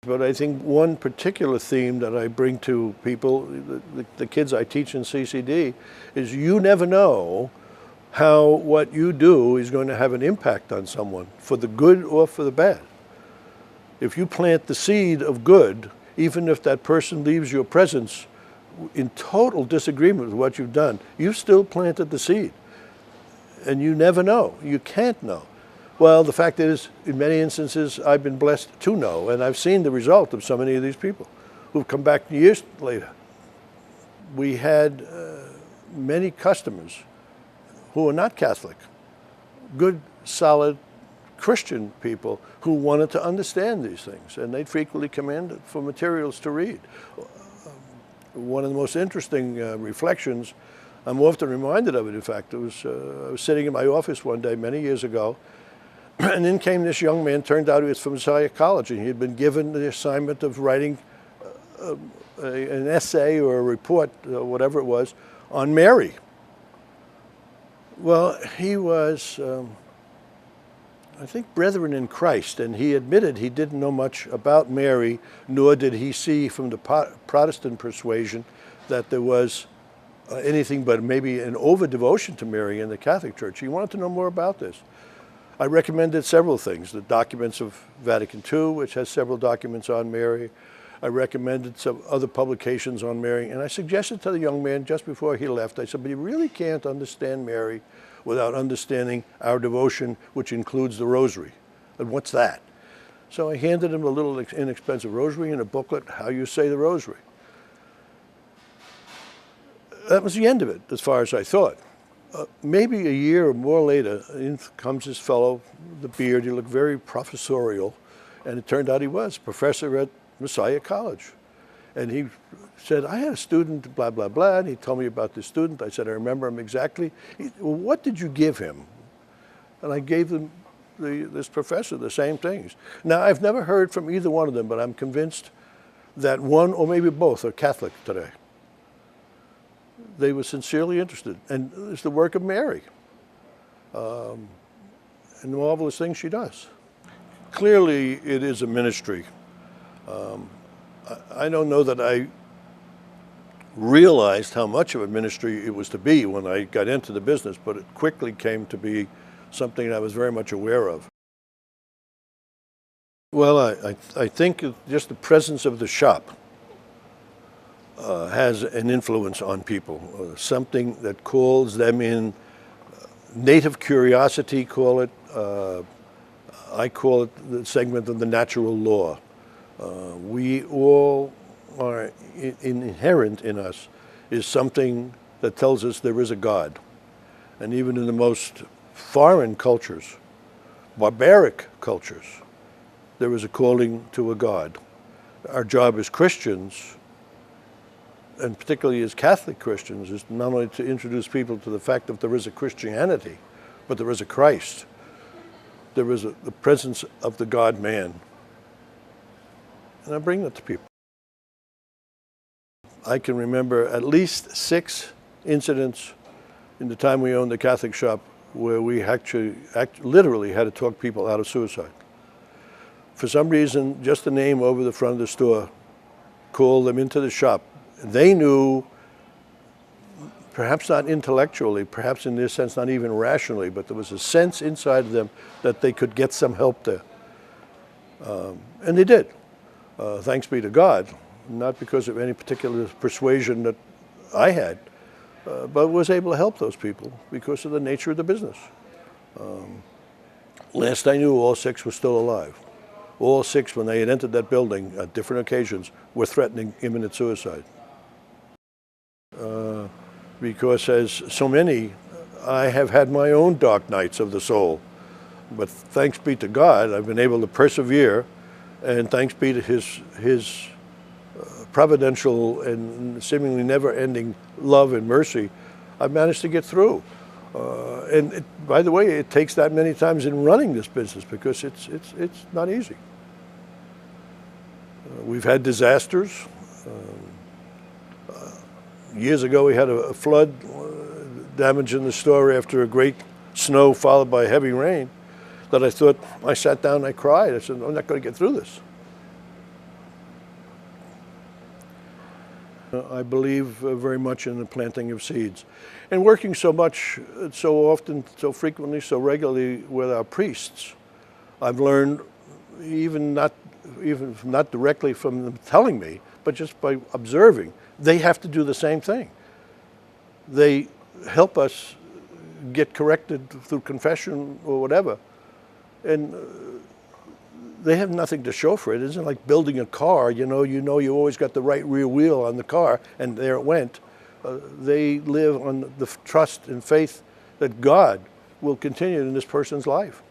But I think one particular theme that I bring to people, the kids I teach in CCD, is you never know how what you do is going to have an impact on someone, for the good or for the bad. If you plant the seed of good, even if that person leaves your presence in total disagreement with what you've done, you've still planted the seed. And you never know. You can't know. Well, the fact is, in many instances, I've been blessed to know, and I've seen the result of so many of these people who've come back years later. We had many customers who were not Catholic, good, solid Christian people who wanted to understand these things, and they'd frequently come in for materials to read. One of the most interesting reflections, I'm often reminded of it, in fact, I was sitting in my office one day many years ago, and in came this young man. Turned out he was from psychology. He had been given the assignment of writing an essay or a report, whatever it was, on Mary. Well, he was, I think, brethren in Christ, and he admitted he didn't know much about Mary, nor did he see from the Protestant persuasion that there was anything but maybe an over-devotion to Mary in the Catholic Church. He wanted to know more about this. I recommended several things: the documents of Vatican II, which has several documents on Mary. I recommended some other publications on Mary, and I suggested to the young man just before he left, I said, but you really can't understand Mary without understanding our devotion, which includes the rosary. And what's that? So I handed him a little inexpensive rosary and a booklet, How You Say the Rosary. That was the end of it, as far as I thought. Maybe a year or more later, in comes this fellow, the beard. He looked very professorial, and it turned out he was professor at Messiah College. And he said, I had a student, blah, blah, blah, and he told me about this student. I said, I remember him exactly. Well, what did you give him? And I gave them this professor the same things. Now, I've never heard from either one of them, but I'm convinced that one or maybe both are Catholic today. They were sincerely interested. And it's the work of Mary and the marvelous things she does. Clearly, it is a ministry. I don't know that I realized how much of a ministry it was to be when I got into the business, but it quickly came to be something I was very much aware of. Well, I think just the presence of the shop has an influence on people, something that calls them in. Native curiosity, call it. I call it the segment of the natural law. We all are inherent in us is something that tells us there is a God. And even in the most foreign cultures, barbaric cultures, there is a calling to a God. Our job as Christians, and particularly as Catholic Christians, is not only to introduce people to the fact that there is a Christianity, but there is a Christ. There is the presence of the God-man. And I bring that to people. I can remember at least 6 incidents in the time we owned the Catholic shop where we actually literally had to talk people out of suicide. For some reason, just the name over the front of the store called them into the shop. They knew, perhaps not intellectually, perhaps in this sense not even rationally, but there was a sense inside of them that they could get some help there. And they did. Thanks be to God, not because of any particular persuasion that I had, but was able to help those people because of the nature of the business. Last I knew, all 6 were still alive. All 6, when they had entered that building at different occasions, were threatening imminent suicide. Because as so many, I have had my own dark nights of the soul. But thanks be to God, I've been able to persevere, and thanks be to his providential and seemingly never-ending love and mercy, I've managed to get through. And by the way, it takes that many times in running this business because it's not easy. We've had disasters. Years ago, we had a flood damage in the store after a great snow followed by heavy rain that I sat down and I cried. I said, I'm not going to get through this. I believe very much in the planting of seeds. And working so much, so often, so frequently, so regularly with our priests, I've learned, even not directly from them telling me, but just by observing, they have to do the same thing. They help us get corrected through confession or whatever. And they have nothing to show for it. It isn't like building a car, you you always got the right rear wheel on the car, and there it went. They live on the trust and faith that God will continue in this person's life.